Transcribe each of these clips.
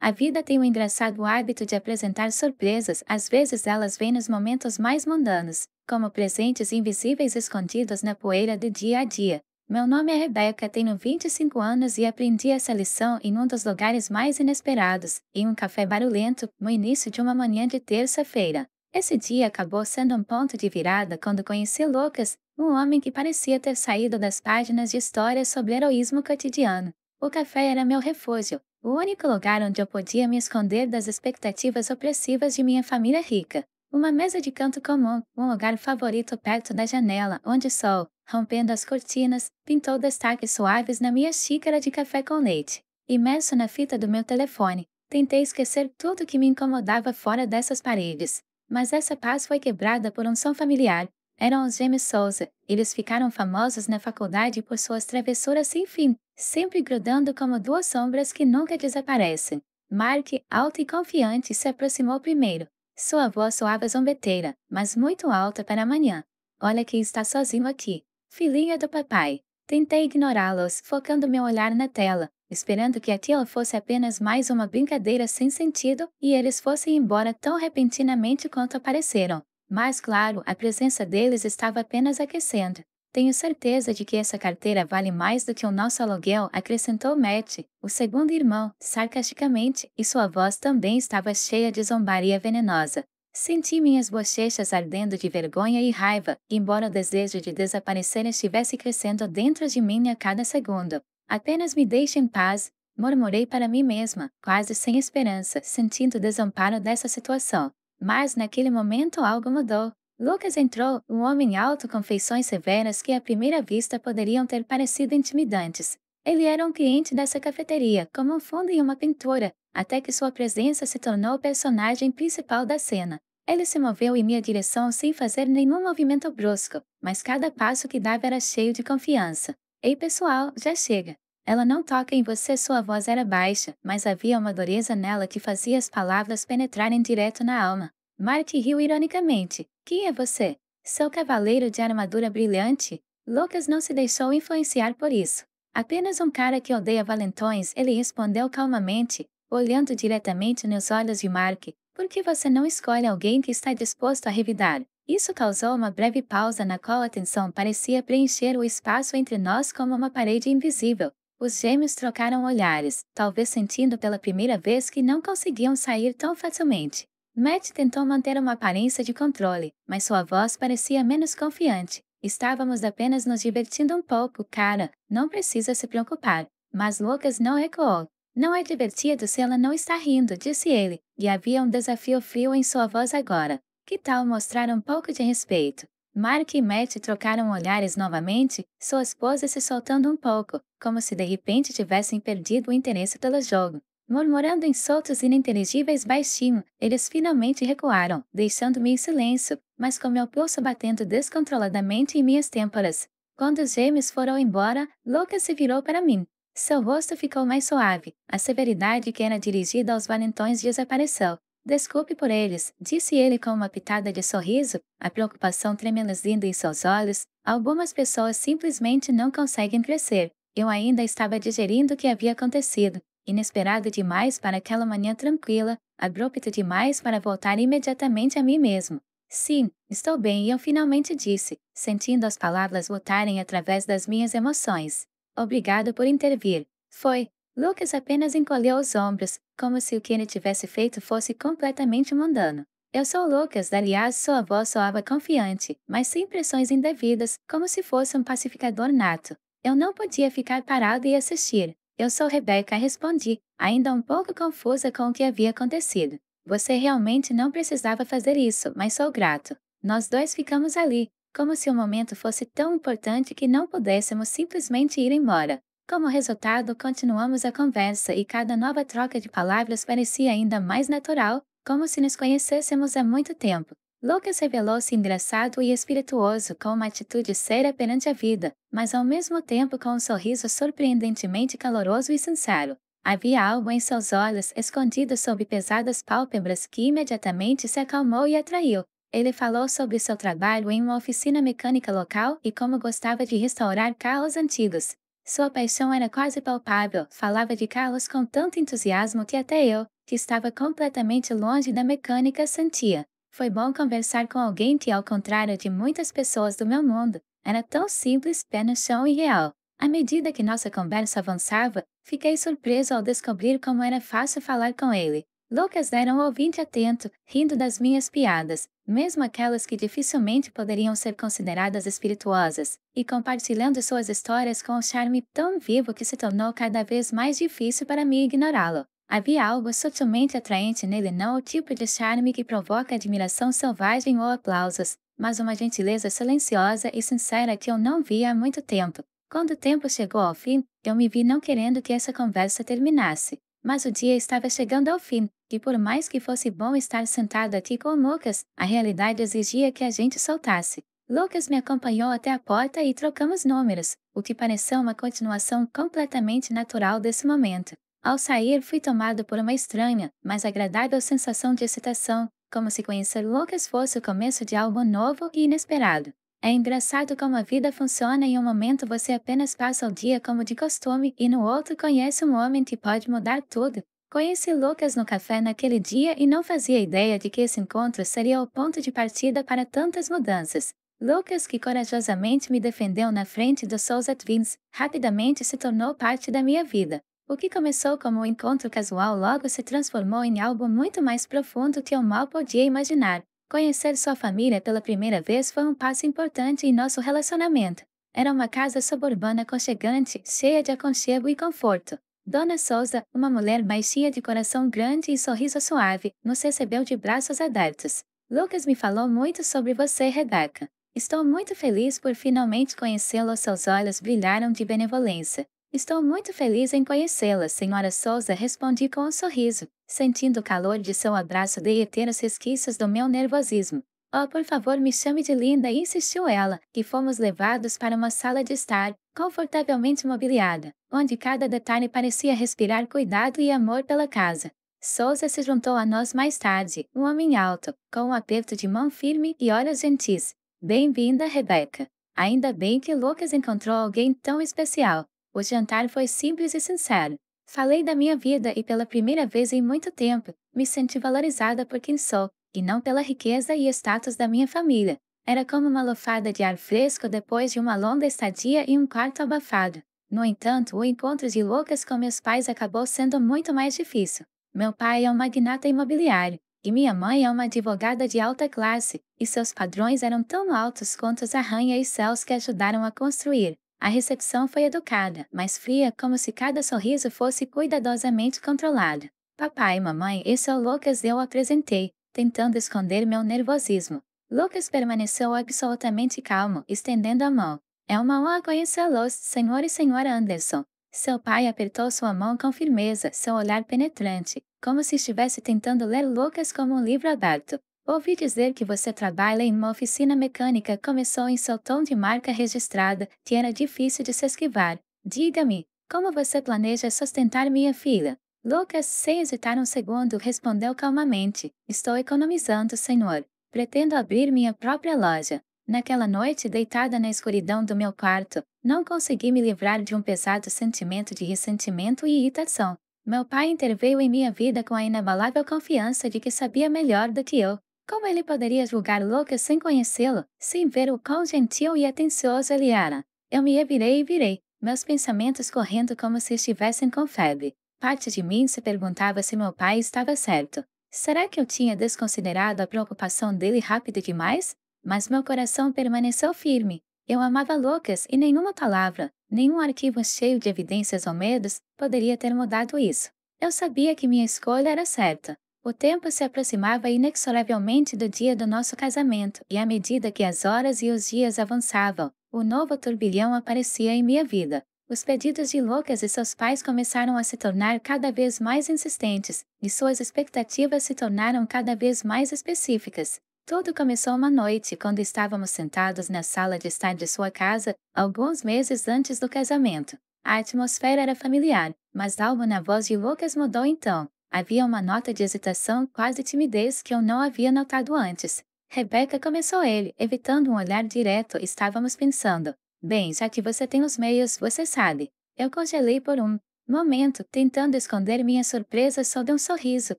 A vida tem o engraçado hábito de apresentar surpresas, às vezes elas vêm nos momentos mais mundanos, como presentes invisíveis escondidos na poeira do dia a dia. Meu nome é Rebeca, tenho 25 anos e aprendi essa lição em um dos lugares mais inesperados, em um café barulhento, no início de uma manhã de terça-feira. Esse dia acabou sendo um ponto de virada quando conheci Lucas, um homem que parecia ter saído das páginas de histórias sobre heroísmo cotidiano. O café era meu refúgio, o único lugar onde eu podia me esconder das expectativas opressivas de minha família rica. Uma mesa de canto comum, um lugar favorito perto da janela, onde o sol, rompendo as cortinas, pintou destaques suaves na minha xícara de café com leite. Imerso na fita do meu telefone, tentei esquecer tudo que me incomodava fora dessas paredes. Mas essa paz foi quebrada por um som familiar. Eram os gêmeos Souza. Eles ficaram famosos na faculdade por suas travessuras sem fim, sempre grudando como duas sombras que nunca desaparecem. Mark, alto e confiante, se aproximou primeiro. Sua voz soava zombeteira, mas muito alta para amanhã. Olha quem está sozinho aqui. Filhinha do papai. Tentei ignorá-los, focando meu olhar na tela, esperando que aquilo fosse apenas mais uma brincadeira sem sentido e eles fossem embora tão repentinamente quanto apareceram. Mas, claro, a presença deles estava apenas aquecendo. Tenho certeza de que essa carteira vale mais do que o nosso aluguel, acrescentou Matt, o segundo irmão, sarcasticamente, e sua voz também estava cheia de zombaria venenosa. Senti minhas bochechas ardendo de vergonha e raiva, embora o desejo de desaparecer estivesse crescendo dentro de mim a cada segundo. Apenas me deixe em paz, murmurei para mim mesma, quase sem esperança, sentindo o desamparo dessa situação. Mas naquele momento algo mudou. Lucas entrou, um homem alto com feições severas que à primeira vista poderiam ter parecido intimidantes. Ele era um cliente dessa cafeteria, como um fundo em uma pintura, até que sua presença se tornou o personagem principal da cena. Ele se moveu em minha direção sem fazer nenhum movimento brusco, mas cada passo que dava era cheio de confiança. Ei pessoal, já chega. Ela não toca em você, sua voz era baixa, mas havia uma dureza nela que fazia as palavras penetrarem direto na alma. Mark riu ironicamente. Quem é você? Sou cavaleiro de armadura brilhante? Lucas não se deixou influenciar por isso. Apenas um cara que odeia valentões, ele respondeu calmamente, olhando diretamente nos olhos de Mark. Por que você não escolhe alguém que está disposto a revidar? Isso causou uma breve pausa na qual a tensão parecia preencher o espaço entre nós como uma parede invisível. Os gêmeos trocaram olhares, talvez sentindo pela primeira vez que não conseguiam sair tão facilmente. Matt tentou manter uma aparência de controle, mas sua voz parecia menos confiante. Estávamos apenas nos divertindo um pouco, cara, não precisa se preocupar. Mas Lucas não recuou. Não é divertido se ela não está rindo, disse ele, e havia um desafio frio em sua voz agora. Que tal mostrar um pouco de respeito? Mark e Matt trocaram olhares novamente, suas poses se soltando um pouco, como se de repente tivessem perdido o interesse pelo jogo. Murmurando insultos ininteligíveis baixinho, eles finalmente recuaram, deixando-me em silêncio, mas com meu pulso batendo descontroladamente em minhas têmporas. Quando os gêmeos foram embora, Lucas se virou para mim. Seu rosto ficou mais suave, a severidade que era dirigida aos valentões desapareceu. Desculpe por eles, disse ele com uma pitada de sorriso, a preocupação tremeluzando em seus olhos. Algumas pessoas simplesmente não conseguem crescer. Eu ainda estava digerindo o que havia acontecido. Inesperado demais para aquela manhã tranquila, abrupto demais para voltar imediatamente a mim mesmo. Sim, estou bem, e eu finalmente disse, sentindo as palavras lutarem através das minhas emoções. Obrigado por intervir. Foi. Lucas apenas encolheu os ombros, como se o que ele tivesse feito fosse completamente mundano. Eu sou Lucas, aliás, sua voz soava confiante, mas sem pressões indevidas, como se fosse um pacificador nato. Eu não podia ficar parado e assistir. Eu sou Rebeca, respondi, ainda um pouco confusa com o que havia acontecido. Você realmente não precisava fazer isso, mas sou grato. Nós dois ficamos ali, como se o momento fosse tão importante que não pudéssemos simplesmente ir embora. Como resultado, continuamos a conversa e cada nova troca de palavras parecia ainda mais natural, como se nos conhecêssemos há muito tempo. Lucas revelou-se engraçado e espirituoso, com uma atitude séria perante a vida, mas ao mesmo tempo com um sorriso surpreendentemente caloroso e sincero. Havia algo em seus olhos, escondido sob pesadas pálpebras, que imediatamente se acalmou e atraiu. Ele falou sobre seu trabalho em uma oficina mecânica local e como gostava de restaurar carros antigos. Sua paixão era quase palpável, falava de Carlos com tanto entusiasmo que até eu, que estava completamente longe da mecânica, sentia. Foi bom conversar com alguém que, ao contrário de muitas pessoas do meu mundo, era tão simples, pé no chão e real. À medida que nossa conversa avançava, fiquei surpreso ao descobrir como era fácil falar com ele. Lucas era um ouvinte atento, rindo das minhas piadas, mesmo aquelas que dificilmente poderiam ser consideradas espirituosas, e compartilhando suas histórias com um charme tão vivo que se tornou cada vez mais difícil para mim ignorá-lo. Havia algo sutilmente atraente nele, não o tipo de charme que provoca admiração selvagem ou aplausos, mas uma gentileza silenciosa e sincera que eu não via há muito tempo. Quando o tempo chegou ao fim, eu me vi não querendo que essa conversa terminasse. Mas o dia estava chegando ao fim, e por mais que fosse bom estar sentado aqui com o Lucas, a realidade exigia que a gente soltasse. Lucas me acompanhou até a porta e trocamos números, o que pareceu uma continuação completamente natural desse momento. Ao sair, fui tomado por uma estranha, mas agradável sensação de excitação, como se conhecer Lucas fosse o começo de algo novo e inesperado. É engraçado como a vida funciona. Em um momento você apenas passa o dia como de costume e no outro conhece um homem que pode mudar tudo. Conheci Lucas no café naquele dia e não fazia ideia de que esse encontro seria o ponto de partida para tantas mudanças. Lucas, que corajosamente me defendeu na frente dos Souza Twins, rapidamente se tornou parte da minha vida. O que começou como um encontro casual logo se transformou em algo muito mais profundo que eu mal podia imaginar. Conhecer sua família pela primeira vez foi um passo importante em nosso relacionamento. Era uma casa suburbana aconchegante, cheia de aconchego e conforto. Dona Souza, uma mulher baixinha de coração grande e sorriso suave, nos recebeu de braços abertos. Lucas me falou muito sobre você, Rebeca. Estou muito feliz por finalmente conhecê-lo. Seus olhos brilharam de benevolência. Estou muito feliz em conhecê-la, Senhora Souza, respondi com um sorriso, sentindo o calor de seu abraço derreter os resquícios do meu nervosismo. Oh, por favor, me chame de linda, insistiu ela, e fomos levados para uma sala de estar, confortavelmente mobiliada, onde cada detalhe parecia respirar cuidado e amor pela casa. Souza se juntou a nós mais tarde, um homem alto, com um aperto de mão firme e olhos gentis. Bem-vinda, Rebeca. Ainda bem que Lucas encontrou alguém tão especial. O jantar foi simples e sincero. Falei da minha vida e pela primeira vez em muito tempo, me senti valorizada por quem sou, e não pela riqueza e status da minha família. Era como uma lufada de ar fresco depois de uma longa estadia em um quarto abafado. No entanto, o encontro de Lucas com meus pais acabou sendo muito mais difícil. Meu pai é um magnata imobiliário, e minha mãe é uma advogada de alta classe, e seus padrões eram tão altos quanto os arranha-céus que ajudaram a construir. A recepção foi educada, mas fria, como se cada sorriso fosse cuidadosamente controlado. Papai e mamãe, esse é o Lucas, eu apresentei, tentando esconder meu nervosismo. Lucas permaneceu absolutamente calmo, estendendo a mão. É uma honra conhecê-los, senhor e senhora Anderson. Seu pai apertou sua mão com firmeza, seu olhar penetrante, como se estivesse tentando ler Lucas como um livro aberto. Ouvi dizer que você trabalha em uma oficina mecânica, começou em seu tom de marca registrada, que era difícil de se esquivar. Diga-me, como você planeja sustentar minha filha? Lucas, sem hesitar um segundo, respondeu calmamente. Estou economizando, senhor. Pretendo abrir minha própria loja. Naquela noite, deitada na escuridão do meu quarto, não consegui me livrar de um pesado sentimento de ressentimento e irritação. Meu pai interveio em minha vida com a inabalável confiança de que sabia melhor do que eu. Como ele poderia julgar Lucas sem conhecê-lo, sem ver o quão gentil e atencioso ele era? Eu me revirei e virei, meus pensamentos correndo como se estivessem com febre. Parte de mim se perguntava se meu pai estava certo. Será que eu tinha desconsiderado a preocupação dele rápido demais? Mas meu coração permaneceu firme. Eu amava Lucas e nenhuma palavra, nenhum arquivo cheio de evidências ou medos poderia ter mudado isso. Eu sabia que minha escolha era certa. O tempo se aproximava inexoravelmente do dia do nosso casamento, e à medida que as horas e os dias avançavam, o novo turbilhão aparecia em minha vida. Os pedidos de Lucas e seus pais começaram a se tornar cada vez mais insistentes, e suas expectativas se tornaram cada vez mais específicas. Tudo começou uma noite, quando estávamos sentados na sala de estar de sua casa, alguns meses antes do casamento. A atmosfera era familiar, mas algo na voz de Lucas mudou então. Havia uma nota de hesitação, quase timidez, que eu não havia notado antes. Rebeca, começou ele, evitando um olhar direto. Estávamos pensando. Bem, já que você tem os meios, você sabe. Eu congelei por um momento, tentando esconder minha surpresa sob um sorriso,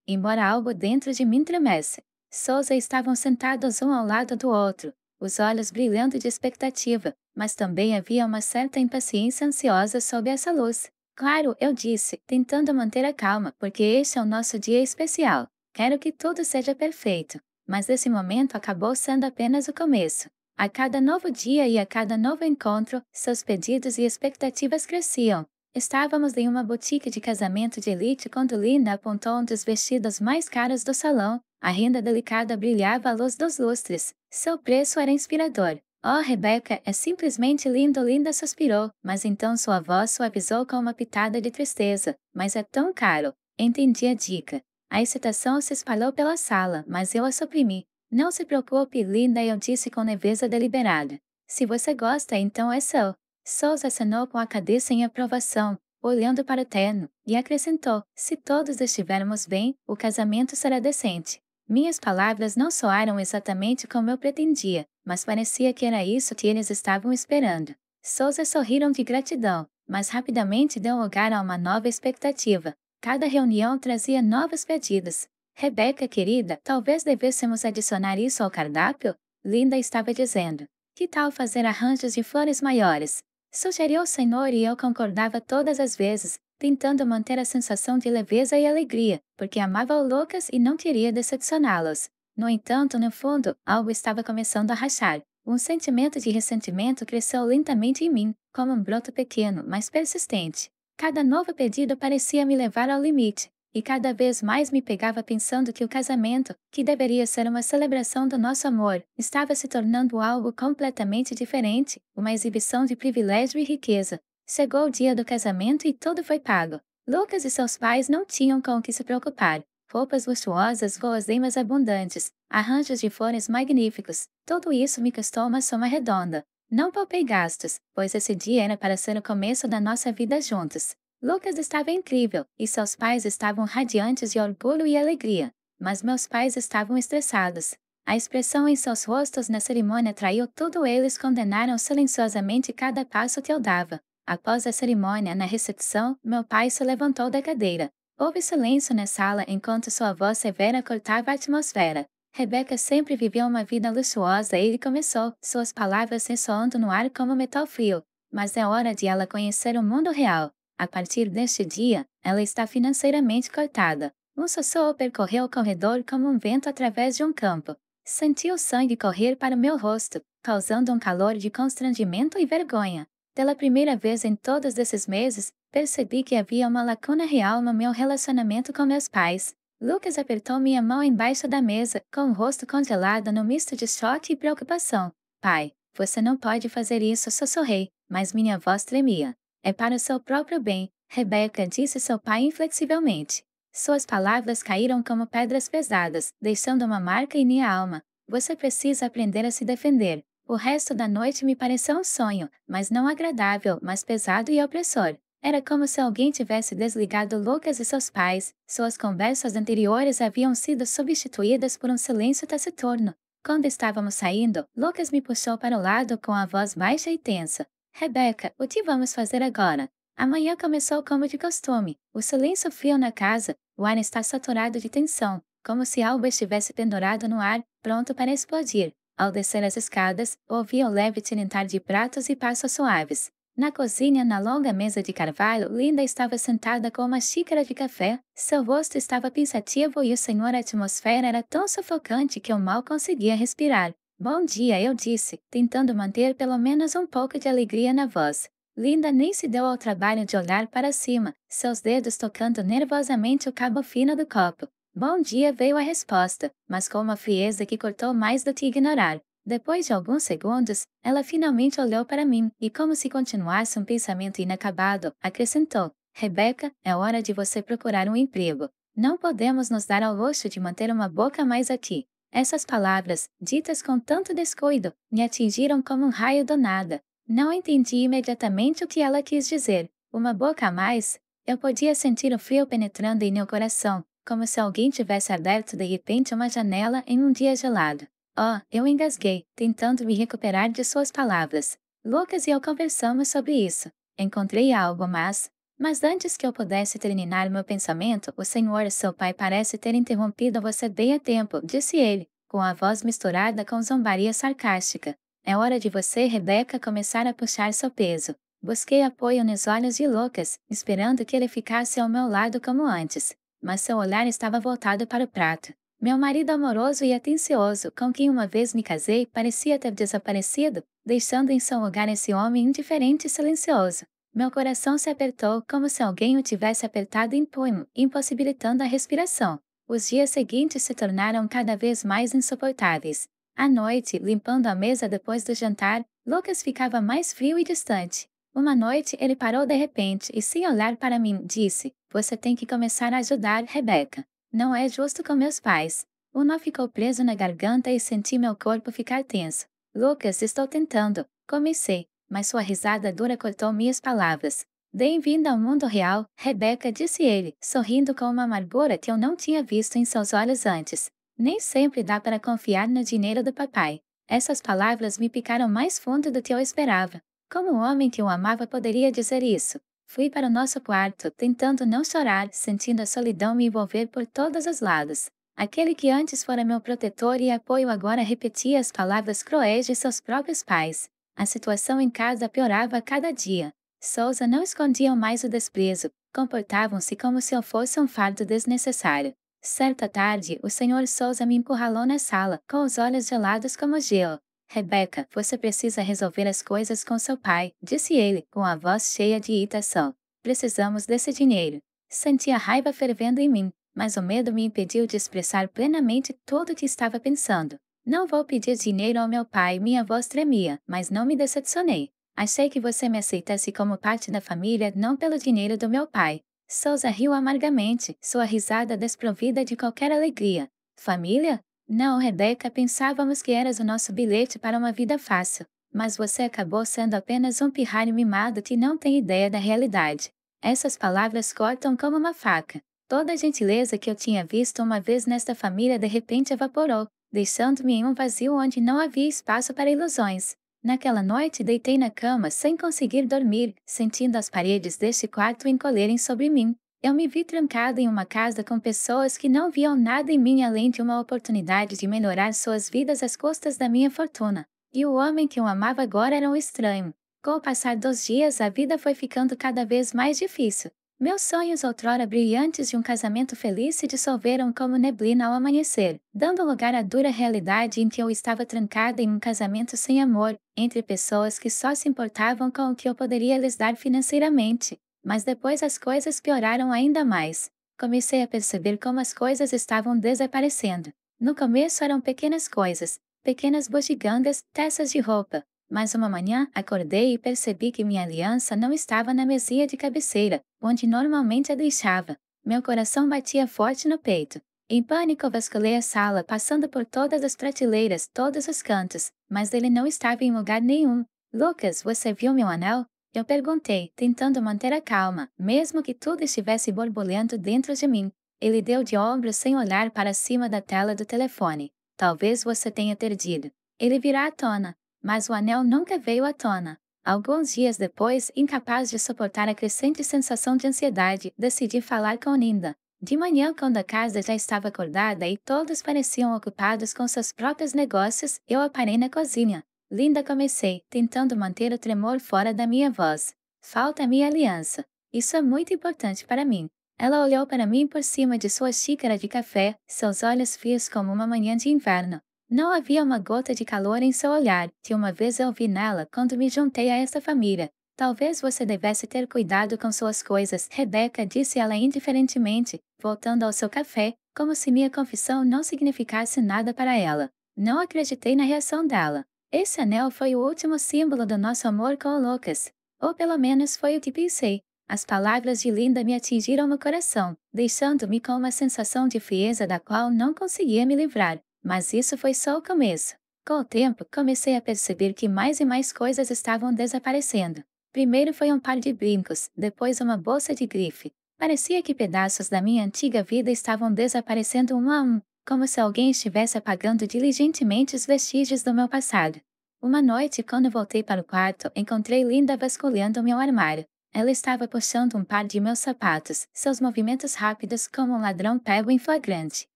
embora algo dentro de mim tremesse. Souza estavam sentados um ao lado do outro, os olhos brilhando de expectativa, mas também havia uma certa impaciência ansiosa sob essa luz. Claro, eu disse, tentando manter a calma, porque este é o nosso dia especial. Quero que tudo seja perfeito. Mas esse momento acabou sendo apenas o começo. A cada novo dia e a cada novo encontro, seus pedidos e expectativas cresciam. Estávamos em uma boutique de casamento de elite quando Linda apontou um dos vestidos mais caros do salão. A renda delicada brilhava à luz dos lustres. Seu preço era inspirador. Oh, Rebecca, é simplesmente lindo, Linda suspirou, mas então sua voz suavizou com uma pitada de tristeza. Mas é tão caro. Entendi a dica. A excitação se espalhou pela sala, mas eu a suprimi. Não se preocupe, Linda, eu disse com leveza deliberada. Se você gosta, então é seu. Souza acenou com a cabeça em aprovação, olhando para o terno, e acrescentou: se todos estivermos bem, o casamento será decente. Minhas palavras não soaram exatamente como eu pretendia, mas parecia que era isso que eles estavam esperando. Souza sorriram de gratidão, mas rapidamente deu lugar a uma nova expectativa. Cada reunião trazia novos pedidos. Rebeca, querida, talvez devêssemos adicionar isso ao cardápio? Linda estava dizendo. Que tal fazer arranjos de flores maiores? Sugeriu o senhor e eu concordava todas as vezes, tentando manter a sensação de leveza e alegria, porque amava o Lucas e não queria decepcioná-los. No entanto, no fundo, algo estava começando a rachar. Um sentimento de ressentimento cresceu lentamente em mim, como um broto pequeno, mas persistente. Cada novo pedido parecia me levar ao limite, e cada vez mais me pegava pensando que o casamento, que deveria ser uma celebração do nosso amor, estava se tornando algo completamente diferente, uma exibição de privilégio e riqueza. Chegou o dia do casamento e tudo foi pago. Lucas e seus pais não tinham com o que se preocupar. Roupas luxuosas, guloseimas abundantes, arranjos de flores magníficos, tudo isso me custou uma soma redonda. Não poupei gastos, pois esse dia era para ser o começo da nossa vida juntos. Lucas estava incrível, e seus pais estavam radiantes de orgulho e alegria. Mas meus pais estavam estressados. A expressão em seus rostos na cerimônia traiu tudo. Eles condenaram silenciosamente cada passo que eu dava. Após a cerimônia, na recepção, meu pai se levantou da cadeira. Houve silêncio na sala enquanto sua voz severa cortava a atmosfera. Rebeca sempre viveu uma vida luxuosa e ele começou, suas palavras ressoando no ar como metal frio. Mas é hora de ela conhecer o mundo real. A partir deste dia, ela está financeiramente cortada. Um sussurro percorreu o corredor como um vento através de um campo. Senti o sangue correr para o meu rosto, causando um calor de constrangimento e vergonha. Pela primeira vez em todos esses meses, percebi que havia uma lacuna real no meu relacionamento com meus pais. Lucas apertou minha mão embaixo da mesa, com o rosto congelado no misto de choque e preocupação. Pai, você não pode fazer isso, sussurrei, mas minha voz tremia. É para o seu próprio bem, Rebeca, disse seu pai inflexivelmente. Suas palavras caíram como pedras pesadas, deixando uma marca em minha alma. Você precisa aprender a se defender. O resto da noite me pareceu um sonho, mas não agradável, mas pesado e opressor. Era como se alguém tivesse desligado Lucas e seus pais. Suas conversas anteriores haviam sido substituídas por um silêncio taciturno. Quando estávamos saindo, Lucas me puxou para o lado com a voz baixa e tensa. Rebeca, o que vamos fazer agora? Amanhã começou como de costume. O silêncio frio na casa, o ar está saturado de tensão, como se algo estivesse pendurado no ar, pronto para explodir. Ao descer as escadas, ouvi o leve tilintar de pratos e passos suaves. Na cozinha, na longa mesa de carvalho, Linda estava sentada com uma xícara de café. Seu rosto estava pensativo e o senhor a atmosfera era tão sufocante que eu mal conseguia respirar. Bom dia, eu disse, tentando manter pelo menos um pouco de alegria na voz. Linda nem se deu ao trabalho de olhar para cima, seus dedos tocando nervosamente o cabo fino do copo. Bom dia, veio a resposta, mas com uma frieza que cortou mais do que ignorar. Depois de alguns segundos, ela finalmente olhou para mim e, como se continuasse um pensamento inacabado, acrescentou: Rebeca, é hora de você procurar um emprego. Não podemos nos dar ao luxo de manter uma boca a mais aqui. Essas palavras, ditas com tanto descuido, me atingiram como um raio do nada. Não entendi imediatamente o que ela quis dizer. Uma boca a mais? Eu podia sentir o frio penetrando em meu coração, como se alguém tivesse aberto de repente uma janela em um dia gelado. Oh, eu engasguei, tentando me recuperar de suas palavras. Lucas e eu conversamos sobre isso. Encontrei algo, mas antes que eu pudesse terminar meu pensamento, o senhor, seu pai, parece ter interrompido você bem a tempo, disse ele, com a voz misturada com zombaria sarcástica. É hora de você, Rebeca, começar a puxar seu peso. Busquei apoio nos olhos de Lucas, esperando que ele ficasse ao meu lado como antes, mas seu olhar estava voltado para o prato. Meu marido amoroso e atencioso, com quem uma vez me casei, parecia ter desaparecido, deixando em seu lugar esse homem indiferente e silencioso. Meu coração se apertou como se alguém o tivesse apertado em punho, impossibilitando a respiração. Os dias seguintes se tornaram cada vez mais insuportáveis. À noite, limpando a mesa depois do jantar, Lucas ficava mais frio e distante. Uma noite ele parou de repente e, sem olhar para mim, disse: Você tem que começar a ajudar, Rebeca. Não é justo com meus pais. O nó ficou preso na garganta e senti meu corpo ficar tenso. Lucas, estou tentando. Comecei, mas sua risada dura cortou minhas palavras. Bem-vinda ao mundo real, Rebeca, disse ele, sorrindo com uma amargura que eu não tinha visto em seus olhos antes. Nem sempre dá para confiar no dinheiro do papai. Essas palavras me picaram mais fundo do que eu esperava. Como o homem que o amava poderia dizer isso? Fui para o nosso quarto, tentando não chorar, sentindo a solidão me envolver por todos os lados. Aquele que antes fora meu protetor e apoio agora repetia as palavras cruéis de seus próprios pais. A situação em casa piorava a cada dia. Souza não escondiam mais o desprezo, comportavam-se como se eu fosse um fardo desnecessário. Certa tarde, o senhor Souza me encurralou na sala, com os olhos gelados como gelo. Rebeca, você precisa resolver as coisas com seu pai, disse ele, com a voz cheia de irritação. Precisamos desse dinheiro. Senti a raiva fervendo em mim, mas o medo me impediu de expressar plenamente tudo o que estava pensando. Não vou pedir dinheiro ao meu pai, minha voz tremia, mas não me decepcionei. Achei que você me aceitasse como parte da família, não pelo dinheiro do meu pai. Souza riu amargamente, sua risada desprovida de qualquer alegria. Família? Não, Rebeca, pensávamos que eras o nosso bilhete para uma vida fácil, mas você acabou sendo apenas um pirralho mimado que não tem ideia da realidade. Essas palavras cortam como uma faca. Toda a gentileza que eu tinha visto uma vez nesta família de repente evaporou, deixando-me em um vazio onde não havia espaço para ilusões. Naquela noite deitei na cama sem conseguir dormir, sentindo as paredes deste quarto encolherem sobre mim. Eu me vi trancada em uma casa com pessoas que não viam nada em mim além de uma oportunidade de melhorar suas vidas às custas da minha fortuna. E o homem que eu amava agora era um estranho. Com o passar dos dias, a vida foi ficando cada vez mais difícil. Meus sonhos outrora brilhantes de um casamento feliz se dissolveram como neblina ao amanhecer, dando lugar à dura realidade em que eu estava trancada em um casamento sem amor, entre pessoas que só se importavam com o que eu poderia lhes dar financeiramente. Mas depois as coisas pioraram ainda mais. Comecei a perceber como as coisas estavam desaparecendo. No começo eram pequenas coisas, pequenas bugigangas, peças de roupa. Mas uma manhã, acordei e percebi que minha aliança não estava na mesinha de cabeceira, onde normalmente a deixava. Meu coração batia forte no peito. Em pânico vasculhei a sala, passando por todas as prateleiras, todos os cantos, mas ele não estava em lugar nenhum. Lucas, você viu meu anel? Eu perguntei, tentando manter a calma, mesmo que tudo estivesse borbulhando dentro de mim. Ele deu de ombros sem olhar para cima da tela do telefone. Talvez você tenha perdido. Ele virá à tona. Mas o anel nunca veio à tona. Alguns dias depois, incapaz de suportar a crescente sensação de ansiedade, decidi falar com Linda. De manhã, quando a casa já estava acordada e todos pareciam ocupados com seus próprios negócios, eu aparei na cozinha. Linda, comecei, tentando manter o tremor fora da minha voz. Falta a minha aliança. Isso é muito importante para mim. Ela olhou para mim por cima de sua xícara de café, seus olhos frios como uma manhã de inverno. Não havia uma gota de calor em seu olhar, que uma vez eu vi nela quando me juntei a essa família. Talvez você devesse ter cuidado com suas coisas, Rebeca, disse ela indiferentemente, voltando ao seu café, como se minha confissão não significasse nada para ela. Não acreditei na reação dela. Esse anel foi o último símbolo do nosso amor com o Lucas. Ou pelo menos foi o que pensei. As palavras de Linda me atingiram no coração, deixando-me com uma sensação de frieza da qual não conseguia me livrar. Mas isso foi só o começo. Com o tempo, comecei a perceber que mais e mais coisas estavam desaparecendo. Primeiro foi um par de brincos, depois uma bolsa de grife. Parecia que pedaços da minha antiga vida estavam desaparecendo um a um, como se alguém estivesse apagando diligentemente os vestígios do meu passado. Uma noite, quando voltei para o quarto, encontrei Linda vasculhando meu armário. Ela estava puxando um par de meus sapatos, seus movimentos rápidos como um ladrão pego em flagrante.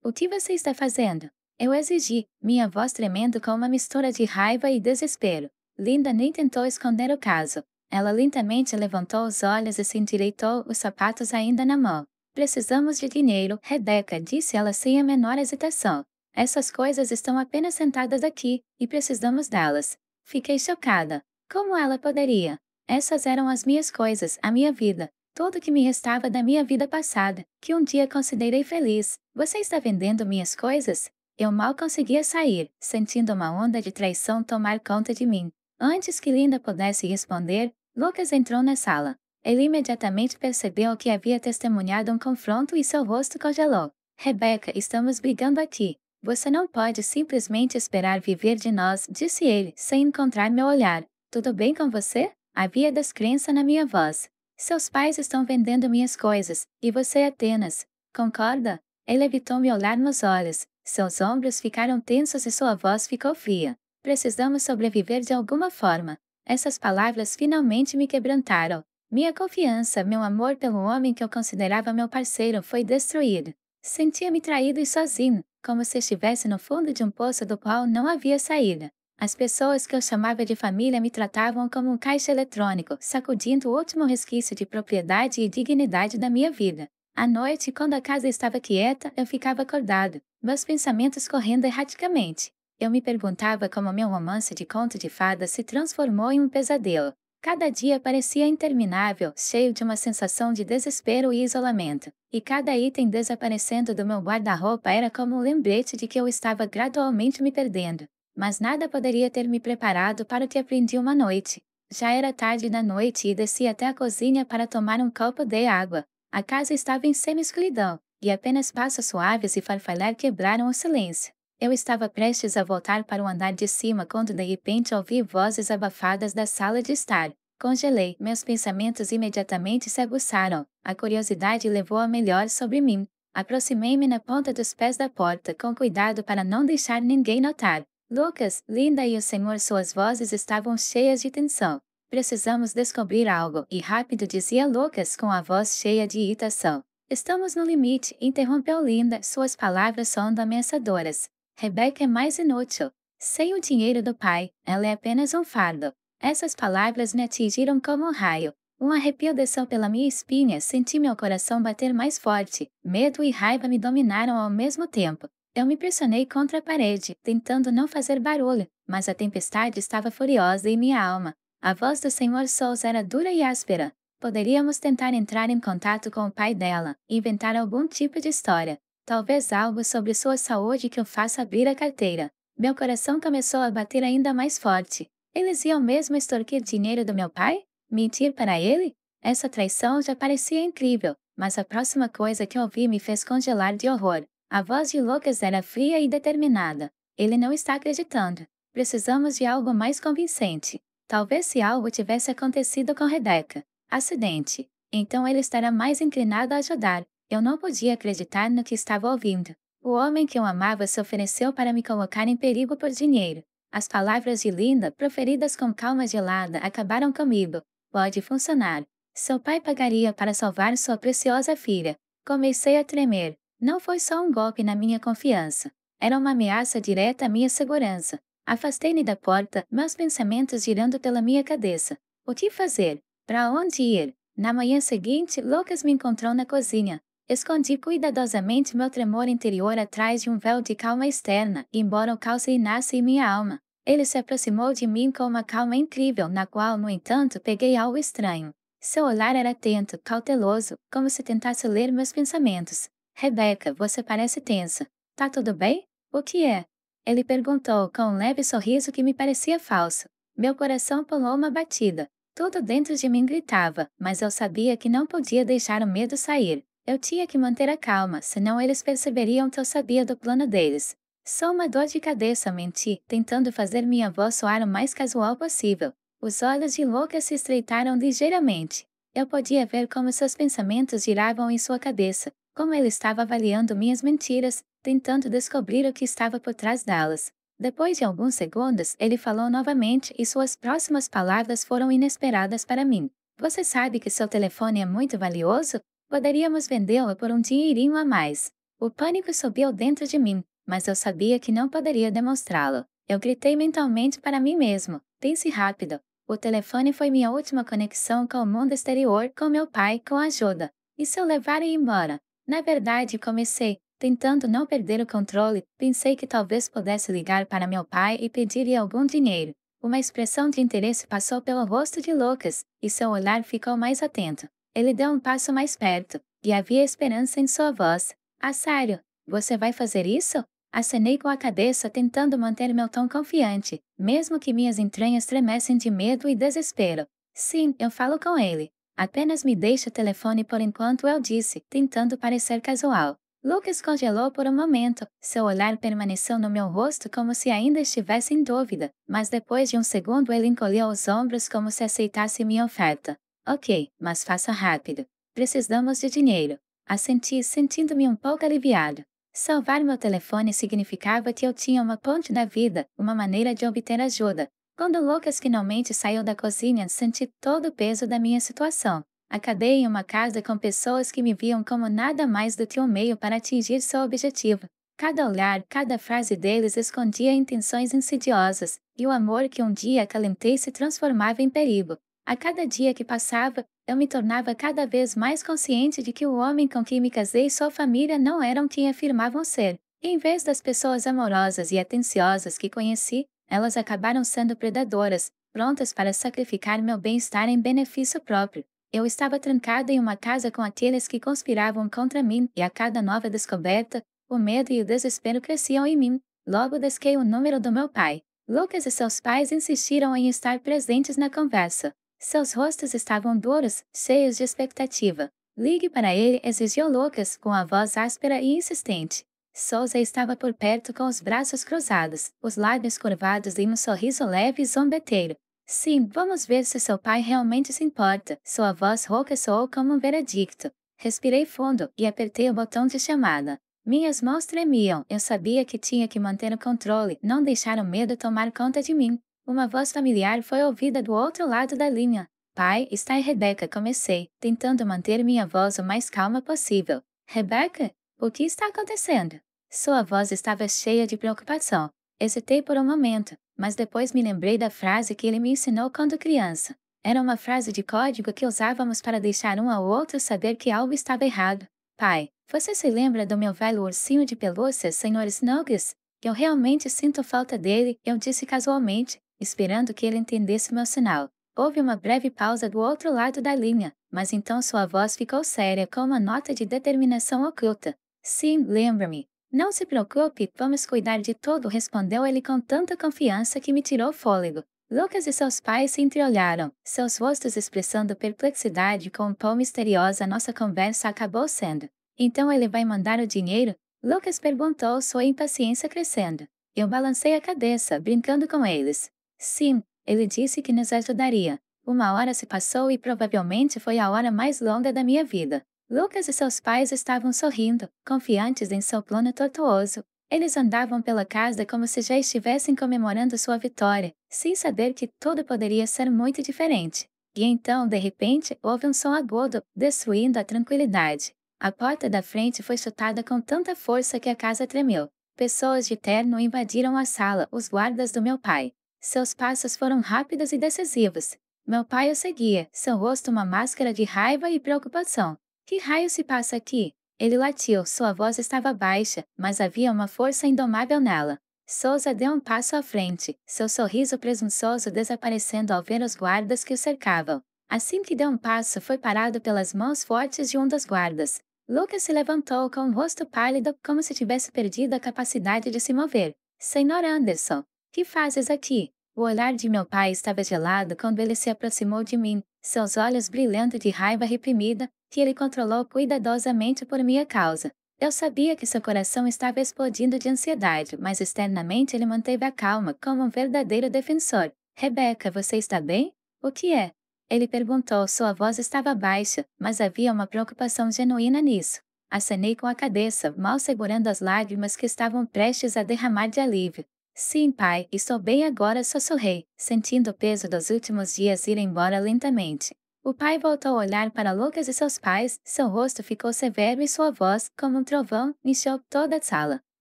O que você está fazendo? Eu exigi, minha voz tremendo com uma mistura de raiva e desespero. Linda nem tentou esconder o caso. Ela lentamente levantou os olhos e se endireitou, os sapatos ainda na mão. Precisamos de dinheiro, Rebecca, disse ela sem a menor hesitação. Essas coisas estão apenas sentadas aqui, e precisamos delas. Fiquei chocada. Como ela poderia? Essas eram as minhas coisas, a minha vida, tudo que me restava da minha vida passada, que um dia considerei feliz. Você está vendendo minhas coisas? Eu mal conseguia sair, sentindo uma onda de traição tomar conta de mim. Antes que Linda pudesse responder, Lucas entrou na sala. Ele imediatamente percebeu que havia testemunhado um confronto e seu rosto congelou. Rebecca, estamos brigando aqui. Você não pode simplesmente esperar viver de nós, disse ele, sem encontrar meu olhar. Tudo bem com você? Havia descrença na minha voz. Seus pais estão vendendo minhas coisas, e você apenas. Concorda? Ele evitou me olhar nos olhos. Seus ombros ficaram tensos e sua voz ficou fria. Precisamos sobreviver de alguma forma. Essas palavras finalmente me quebrantaram. Minha confiança, meu amor pelo homem que eu considerava meu parceiro foi destruído. Sentia-me traído e sozinho, como se estivesse no fundo de um poço do qual não havia saída. As pessoas que eu chamava de família me tratavam como um caixa eletrônico, sacudindo o último resquício de propriedade e dignidade da minha vida. À noite, quando a casa estava quieta, eu ficava acordado, meus pensamentos correndo erraticamente. Eu me perguntava como meu romance de conto de fadas se transformou em um pesadelo. Cada dia parecia interminável, cheio de uma sensação de desespero e isolamento, e cada item desaparecendo do meu guarda-roupa era como um lembrete de que eu estava gradualmente me perdendo. Mas nada poderia ter me preparado para o que aprendi uma noite. Já era tarde da noite e desci até a cozinha para tomar um copo de água. A casa estava em semi-escuridão, e apenas passos suaves e farfalhar quebraram o silêncio. Eu estava prestes a voltar para o andar de cima quando de repente ouvi vozes abafadas da sala de estar. Congelei, meus pensamentos imediatamente se aguçaram. A curiosidade levou a melhor sobre mim. Aproximei-me na ponta dos pés da porta, com cuidado para não deixar ninguém notar. Lucas, Linda e o senhor, suas vozes estavam cheias de tensão. Precisamos descobrir algo, e rápido, dizia Lucas com a voz cheia de irritação. Estamos no limite, interrompeu Linda, suas palavras soando ameaçadoras. Rebecca é mais inútil. Sem o dinheiro do pai, ela é apenas um fardo. Essas palavras me atingiram como um raio. Um arrepio desceu pela minha espinha, senti meu coração bater mais forte. Medo e raiva me dominaram ao mesmo tempo. Eu me pressionei contra a parede, tentando não fazer barulho, mas a tempestade estava furiosa em minha alma. A voz do Sr. Souls era dura e áspera. Poderíamos tentar entrar em contato com o pai dela, inventar algum tipo de história. Talvez algo sobre sua saúde que o faça abrir a carteira. Meu coração começou a bater ainda mais forte. Eles iam mesmo extorquir dinheiro do meu pai? Mentir para ele? Essa traição já parecia incrível, mas a próxima coisa que ouvi me fez congelar de horror. A voz de Lucas era fria e determinada. Ele não está acreditando. Precisamos de algo mais convincente. Talvez se algo tivesse acontecido com Rebecca. Acidente. Então ele estará mais inclinado a ajudar. Eu não podia acreditar no que estava ouvindo. O homem que eu amava se ofereceu para me colocar em perigo por dinheiro. As palavras de Linda, proferidas com calma gelada, acabaram comigo. Pode funcionar. Seu pai pagaria para salvar sua preciosa filha. Comecei a tremer. Não foi só um golpe na minha confiança. Era uma ameaça direta à minha segurança. Afastei-me da porta, meus pensamentos girando pela minha cabeça. O que fazer? Para onde ir? Na manhã seguinte, Lucas me encontrou na cozinha. Escondi cuidadosamente meu tremor interior atrás de um véu de calma externa, embora o caos reinasse em minha alma. Ele se aproximou de mim com uma calma incrível, na qual, no entanto, peguei algo estranho. Seu olhar era atento, cauteloso, como se tentasse ler meus pensamentos. Rebecca, você parece tensa. Tá tudo bem? O que é? Ele perguntou com um leve sorriso que me parecia falso. Meu coração pulou uma batida. Tudo dentro de mim gritava, mas eu sabia que não podia deixar o medo sair. Eu tinha que manter a calma, senão eles perceberiam que eu sabia do plano deles. Só uma dor de cabeça, menti, tentando fazer minha voz soar o mais casual possível. Os olhos de Lucas se estreitaram ligeiramente. Eu podia ver como seus pensamentos giravam em sua cabeça, como ele estava avaliando minhas mentiras, tentando descobrir o que estava por trás delas. Depois de alguns segundos, ele falou novamente e suas próximas palavras foram inesperadas para mim. Você sabe que seu telefone é muito valioso? Poderíamos vendê-lo por um dinheirinho a mais. O pânico subiu dentro de mim, mas eu sabia que não poderia demonstrá-lo. Eu gritei mentalmente para mim mesmo. Pense rápido. O telefone foi minha última conexão com o mundo exterior, com meu pai, com a ajuda. E se eu levar e ir embora? Na verdade, comecei, tentando não perder o controle, pensei que talvez pudesse ligar para meu pai e pedir-lhe algum dinheiro. Uma expressão de interesse passou pelo rosto de Lucas, e seu olhar ficou mais atento. Ele deu um passo mais perto, e havia esperança em sua voz. Ah, sério? Você vai fazer isso? Acenei com a cabeça tentando manter meu tom confiante, mesmo que minhas entranhas tremessem de medo e desespero. Sim, eu falo com ele. Apenas me deixe o telefone por enquanto, eu disse, tentando parecer casual. Lucas congelou por um momento, seu olhar permaneceu no meu rosto como se ainda estivesse em dúvida, mas depois de um segundo ele encolheu os ombros como se aceitasse minha oferta. Ok, mas faça rápido. Precisamos de dinheiro. Assenti, sentindo-me um pouco aliviado. Salvar meu telefone significava que eu tinha uma ponte da vida, uma maneira de obter ajuda. Quando Lucas finalmente saiu da cozinha, senti todo o peso da minha situação. Acabei em uma casa com pessoas que me viam como nada mais do que um meio para atingir seu objetivo. Cada olhar, cada frase deles escondia intenções insidiosas, e o amor que um dia acalentei se transformava em perigo. A cada dia que passava, eu me tornava cada vez mais consciente de que o homem com quem me casei e sua família não eram quem afirmavam ser. Em vez das pessoas amorosas e atenciosas que conheci, elas acabaram sendo predadoras, prontas para sacrificar meu bem-estar em benefício próprio. Eu estava trancada em uma casa com aqueles que conspiravam contra mim, e a cada nova descoberta, o medo e o desespero cresciam em mim. Logo desquei o número do meu pai. Lucas e seus pais insistiram em estar presentes na conversa. Seus rostos estavam duros, cheios de expectativa. Ligue para ele, exigiu Lucas, com a voz áspera e insistente. Souza estava por perto com os braços cruzados, os lábios curvados em um sorriso leve e zombeteiro. Sim, vamos ver se seu pai realmente se importa. Sua voz rouca soou como um veredicto. Respirei fundo e apertei o botão de chamada. Minhas mãos tremiam, eu sabia que tinha que manter o controle, não deixar o medo tomar conta de mim. Uma voz familiar foi ouvida do outro lado da linha. Pai, está aí Rebeca, comecei, tentando manter minha voz o mais calma possível. Rebeca? O que está acontecendo? Sua voz estava cheia de preocupação. Hesitei por um momento, mas depois me lembrei da frase que ele me ensinou quando criança. Era uma frase de código que usávamos para deixar um ao outro saber que algo estava errado. Pai, você se lembra do meu velho ursinho de pelúcia, Sr. Snuggles? Eu realmente sinto falta dele, eu disse casualmente, esperando que ele entendesse meu sinal. Houve uma breve pausa do outro lado da linha, mas então sua voz ficou séria com uma nota de determinação oculta. Sim, lembra-me. Não se preocupe, vamos cuidar de tudo, respondeu ele com tanta confiança que me tirou o fôlego. Lucas e seus pais se entreolharam, seus rostos expressando perplexidade com o quão misteriosa nossa conversa acabou sendo. Então ele vai mandar o dinheiro? Lucas perguntou, sua impaciência crescendo. Eu balancei a cabeça, brincando com eles. Sim, ele disse que nos ajudaria. Uma hora se passou e provavelmente foi a hora mais longa da minha vida. Lucas e seus pais estavam sorrindo, confiantes em seu plano tortuoso. Eles andavam pela casa como se já estivessem comemorando sua vitória, sem saber que tudo poderia ser muito diferente. E então, de repente, houve um som agudo, destruindo a tranquilidade. A porta da frente foi chutada com tanta força que a casa tremeu. Pessoas de terno invadiram a sala, os guardas do meu pai. Seus passos foram rápidos e decisivos. Meu pai o seguia, seu rosto uma máscara de raiva e preocupação. Que raio se passa aqui? Ele latiu, sua voz estava baixa, mas havia uma força indomável nela. Souza deu um passo à frente, seu sorriso presunçoso desaparecendo ao ver os guardas que o cercavam. Assim que deu um passo, foi parado pelas mãos fortes de um dos guardas. Lucas se levantou com o rosto pálido, como se tivesse perdido a capacidade de se mover. Senhor Anderson, que fazes aqui? O olhar de meu pai estava gelado quando ele se aproximou de mim, seus olhos brilhando de raiva reprimida, que ele controlou cuidadosamente por minha causa. Eu sabia que seu coração estava explodindo de ansiedade, mas externamente ele manteve a calma, como um verdadeiro defensor. Rebeca, você está bem? O que é? Ele perguntou, sua voz estava baixa, mas havia uma preocupação genuína nisso. Acenei com a cabeça, mal segurando as lágrimas que estavam prestes a derramar de alívio. Sim, pai, estou bem agora, sussurrei, sentindo o peso dos últimos dias ir embora lentamente. O pai voltou a olhar para Lucas e seus pais, seu rosto ficou severo e sua voz, como um trovão, encheu toda a sala.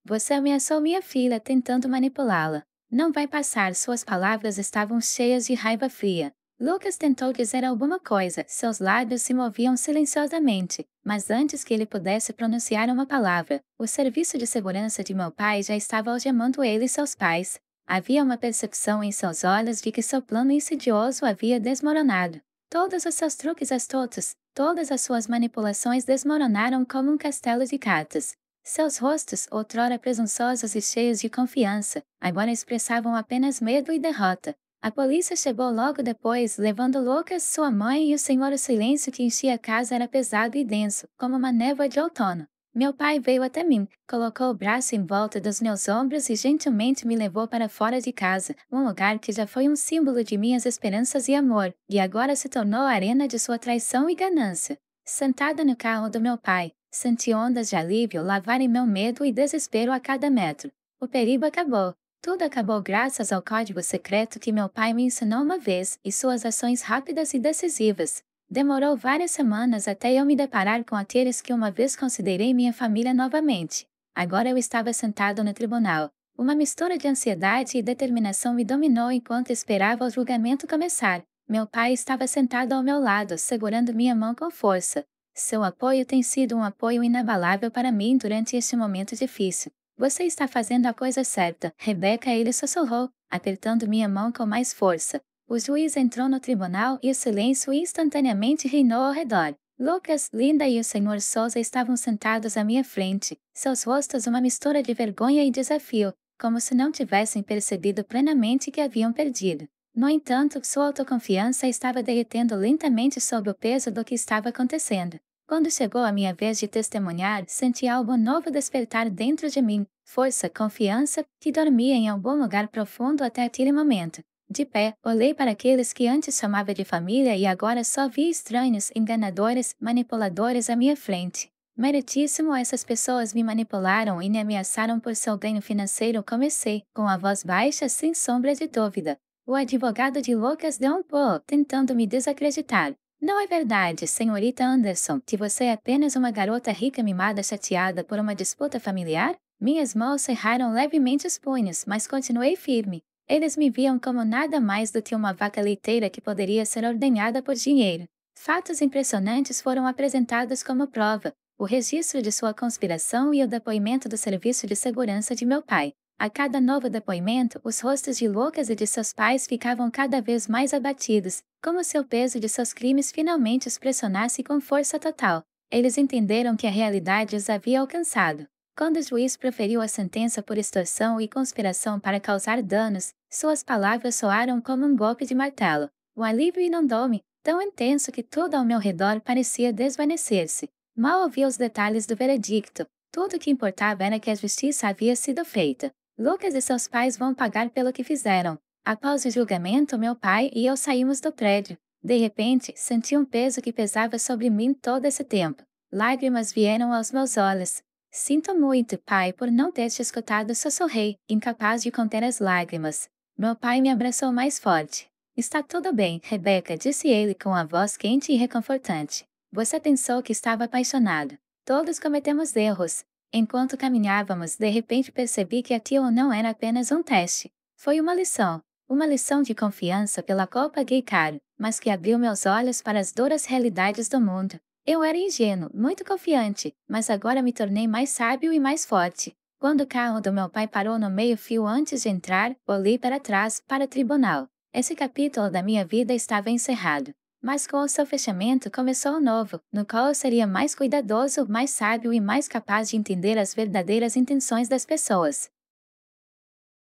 Você ameaçou minha filha tentando manipulá-la. Não vai passar, suas palavras estavam cheias de raiva fria. Lucas tentou dizer alguma coisa, seus lábios se moviam silenciosamente, mas antes que ele pudesse pronunciar uma palavra, o serviço de segurança de meu pai já estava algemando ele e seus pais. Havia uma percepção em seus olhos de que seu plano insidioso havia desmoronado. Todos os seus truques astutos, todas as suas manipulações desmoronaram como um castelo de cartas. Seus rostos, outrora presunçosos e cheios de confiança, agora expressavam apenas medo e derrota. A polícia chegou logo depois, levando Lucas, sua mãe e o senhor. O silêncio que enchia a casa era pesado e denso, como uma névoa de outono. Meu pai veio até mim, colocou o braço em volta dos meus ombros e gentilmente me levou para fora de casa, um lugar que já foi um símbolo de minhas esperanças e amor, e agora se tornou a arena de sua traição e ganância. Sentada no carro do meu pai, senti ondas de alívio lavarem meu medo e desespero a cada metro. O perigo acabou. Tudo acabou graças ao código secreto que meu pai me ensinou uma vez e suas ações rápidas e decisivas. Demorou várias semanas até eu me deparar com aqueles que uma vez considerei minha família novamente. Agora eu estava sentado no tribunal. Uma mistura de ansiedade e determinação me dominou enquanto esperava o julgamento começar. Meu pai estava sentado ao meu lado, segurando minha mão com força. Seu apoio tem sido um apoio inabalável para mim durante este momento difícil. Você está fazendo a coisa certa, Rebeca, ele sussurrou, apertando minha mão com mais força. O juiz entrou no tribunal e o silêncio instantaneamente reinou ao redor. Lucas, Linda e o senhor Souza estavam sentados à minha frente, seus rostos uma mistura de vergonha e desafio, como se não tivessem percebido plenamente que haviam perdido. No entanto, sua autoconfiança estava derretendo lentamente sob o peso do que estava acontecendo. Quando chegou a minha vez de testemunhar, senti algo novo despertar dentro de mim, força, confiança, que dormia em algum lugar profundo até aquele momento. De pé, olhei para aqueles que antes chamava de família e agora só via estranhos, enganadores, manipuladores à minha frente. Meritíssimo, essas pessoas me manipularam e me ameaçaram por seu ganho financeiro. Comecei, com a voz baixa sem sombra de dúvida. O advogado de Lucas deu um pulo, tentando me desacreditar. Não é verdade, senhorita Anderson, que você é apenas uma garota rica mimada chateada por uma disputa familiar? Minhas mãos cerraram levemente os punhos, mas continuei firme. Eles me viam como nada mais do que uma vaca leiteira que poderia ser ordenhada por dinheiro. Fatos impressionantes foram apresentados como prova, o registro de sua conspiração e o depoimento do serviço de segurança de meu pai. A cada novo depoimento, os rostos de Lucas e de seus pais ficavam cada vez mais abatidos, como se o peso de seus crimes finalmente os pressionasse com força total. Eles entenderam que a realidade os havia alcançado. Quando o juiz proferiu a sentença por extorsão e conspiração para causar danos, suas palavras soaram como um golpe de martelo. O alívio inundou-me, tão intenso que tudo ao meu redor parecia desvanecer-se. Mal ouvi os detalhes do veredicto. Tudo o que importava era que a justiça havia sido feita. Lucas e seus pais vão pagar pelo que fizeram. Após o julgamento, meu pai e eu saímos do prédio. De repente, senti um peso que pesava sobre mim todo esse tempo. Lágrimas vieram aos meus olhos. Sinto muito, pai, por não ter te escutado, sussurrei, incapaz de conter as lágrimas. Meu pai me abraçou mais forte. Está tudo bem, Rebeca, disse ele com a voz quente e reconfortante. Você pensou que estava apaixonado. Todos cometemos erros. Enquanto caminhávamos, de repente percebi que aquilo não era apenas um teste. Foi uma lição de confiança pela qual paguei caro, mas que abriu meus olhos para as duras realidades do mundo. Eu era ingênuo, muito confiante, mas agora me tornei mais sábio e mais forte. Quando o carro do meu pai parou no meio-fio antes de entrar, olhei para trás, para o tribunal. Esse capítulo da minha vida estava encerrado. Mas com o seu fechamento começou um novo, no qual eu seria mais cuidadoso, mais sábio e mais capaz de entender as verdadeiras intenções das pessoas.